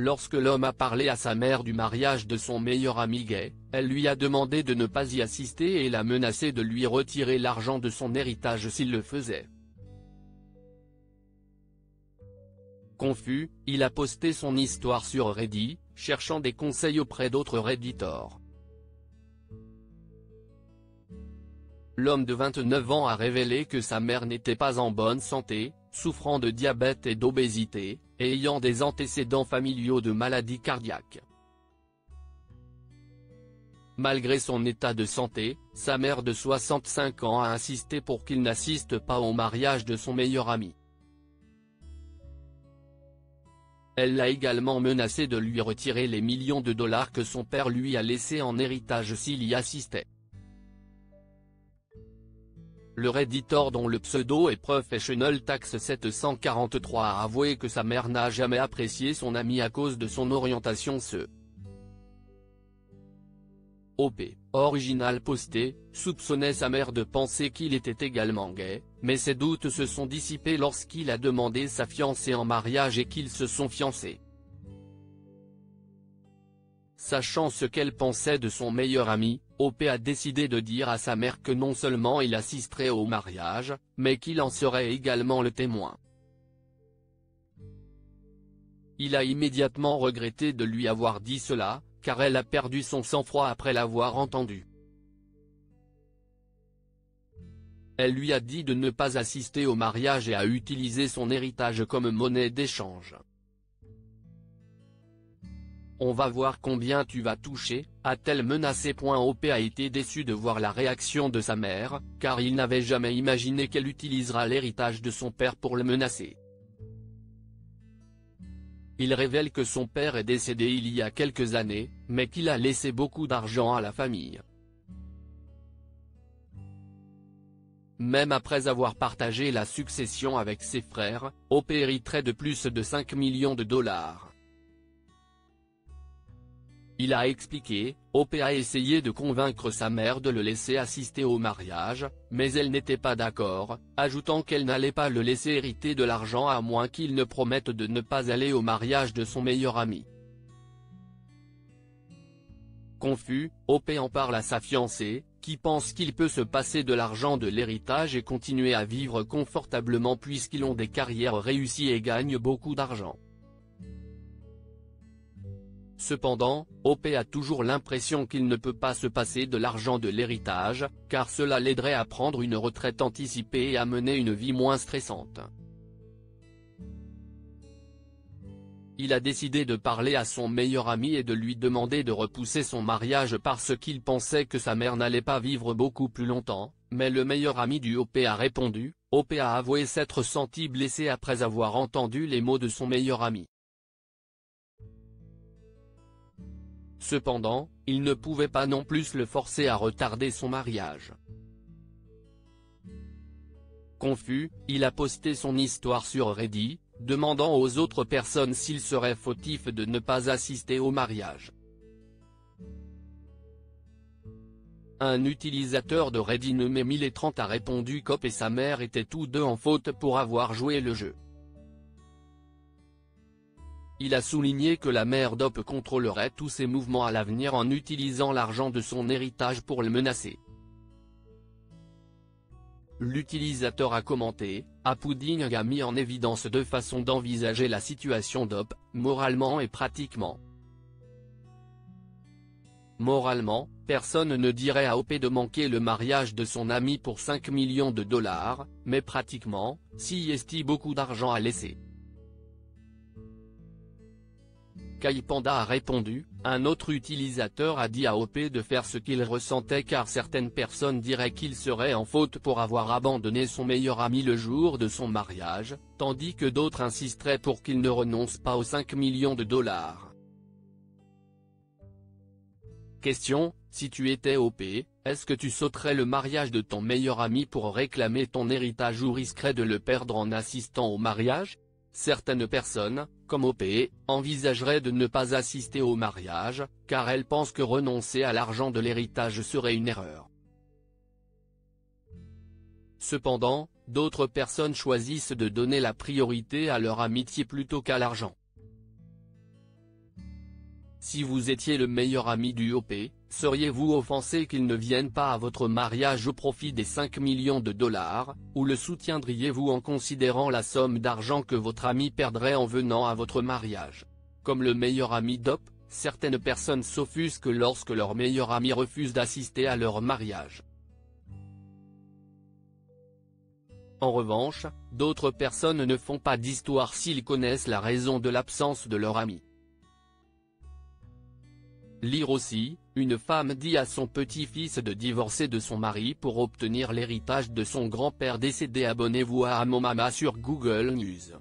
Lorsque l'homme a parlé à sa mère du mariage de son meilleur ami gay, elle lui a demandé de ne pas y assister et l'a menacé de lui retirer l'argent de son héritage s'il le faisait. Confus, il a posté son histoire sur Reddit, cherchant des conseils auprès d'autres redditors. L'homme de 29 ans a révélé que sa mère n'était pas en bonne santé, souffrant de diabète et d'obésité, et ayant des antécédents familiaux de maladies cardiaques. Malgré son état de santé, sa mère de 65 ans a insisté pour qu'il n'assiste pas au mariage de son meilleur ami. Elle l'a également menacé de lui retirer les millions de dollars que son père lui a laissés en héritage s'il y assistait. Le redditor dont le pseudo est Professional Tax 743 a avoué que sa mère n'a jamais apprécié son ami à cause de son orientation OP, original posté, soupçonnait sa mère de penser qu'il était également gay, mais ses doutes se sont dissipés lorsqu'il a demandé sa fiancée en mariage et qu'ils se sont fiancés. Sachant ce qu'elle pensait de son meilleur ami, OP a décidé de dire à sa mère que non seulement il assisterait au mariage, mais qu'il en serait également le témoin. Il a immédiatement regretté de lui avoir dit cela, car elle a perdu son sang-froid après l'avoir entendu. Elle lui a dit de ne pas assister au mariage et à utiliser son héritage comme monnaie d'échange. On va voir combien tu vas toucher, a-t-elle menacé. OP a été déçu de voir la réaction de sa mère, car il n'avait jamais imaginé qu'elle utilisera l'héritage de son père pour le menacer. Il révèle que son père est décédé il y a quelques années, mais qu'il a laissé beaucoup d'argent à la famille. Même après avoir partagé la succession avec ses frères, OP hériterait de plus de 5 millions de dollars. Il a expliqué, OP a essayé de convaincre sa mère de le laisser assister au mariage, mais elle n'était pas d'accord, ajoutant qu'elle n'allait pas le laisser hériter de l'argent à moins qu'il ne promette de ne pas aller au mariage de son meilleur ami. Confus, OP en parle à sa fiancée, qui pense qu'il peut se passer de l'argent de l'héritage et continuer à vivre confortablement puisqu'ils ont des carrières réussies et gagnent beaucoup d'argent. Cependant, OP a toujours l'impression qu'il ne peut pas se passer de l'argent de l'héritage, car cela l'aiderait à prendre une retraite anticipée et à mener une vie moins stressante. Il a décidé de parler à son meilleur ami et de lui demander de repousser son mariage parce qu'il pensait que sa mère n'allait pas vivre beaucoup plus longtemps, mais le meilleur ami du OP a répondu. OP a avoué s'être senti blessé après avoir entendu les mots de son meilleur ami. Cependant, il ne pouvait pas non plus le forcer à retarder son mariage. Confus, il a posté son histoire sur Reddit, demandant aux autres personnes s'il serait fautif de ne pas assister au mariage. Un utilisateur de Reddit nommé 1030 a répondu qu'OP et sa mère étaient tous deux en faute pour avoir joué le jeu. Il a souligné que la mère d'OP contrôlerait tous ses mouvements à l'avenir en utilisant l'argent de son héritage pour le menacer. L'utilisateur a commenté, Pudding a mis en évidence deux façons d'envisager la situation d'OP, moralement et pratiquement. Moralement, personne ne dirait à OP de manquer le mariage de son ami pour 5 millions de dollars, mais pratiquement, s'il estime beaucoup d'argent à laisser. Kai Panda a répondu, un autre utilisateur a dit à OP de faire ce qu'il ressentait car certaines personnes diraient qu'il serait en faute pour avoir abandonné son meilleur ami le jour de son mariage, tandis que d'autres insisteraient pour qu'il ne renonce pas aux 5 millions de dollars. Question, si tu étais OP, est-ce que tu sauterais le mariage de ton meilleur ami pour réclamer ton héritage ou risquerais de le perdre en assistant au mariage? Certaines personnes, comme OP, envisageraient de ne pas assister au mariage, car elles pensent que renoncer à l'argent de l'héritage serait une erreur. Cependant, d'autres personnes choisissent de donner la priorité à leur amitié plutôt qu'à l'argent. Si vous étiez le meilleur ami du OP, seriez-vous offensé qu'il ne vienne pas à votre mariage au profit des 5 millions de dollars, ou le soutiendriez-vous en considérant la somme d'argent que votre ami perdrait en venant à votre mariage? Comme le meilleur ami d'OP, certaines personnes s'offusquent lorsque leur meilleur ami refuse d'assister à leur mariage. En revanche, d'autres personnes ne font pas d'histoire s'ils connaissent la raison de l'absence de leur ami. Lire aussi, une femme dit à son petit-fils de divorcer de son mari pour obtenir l'héritage de son grand-père décédé. Abonnez-vous à Mon Mama sur Google News.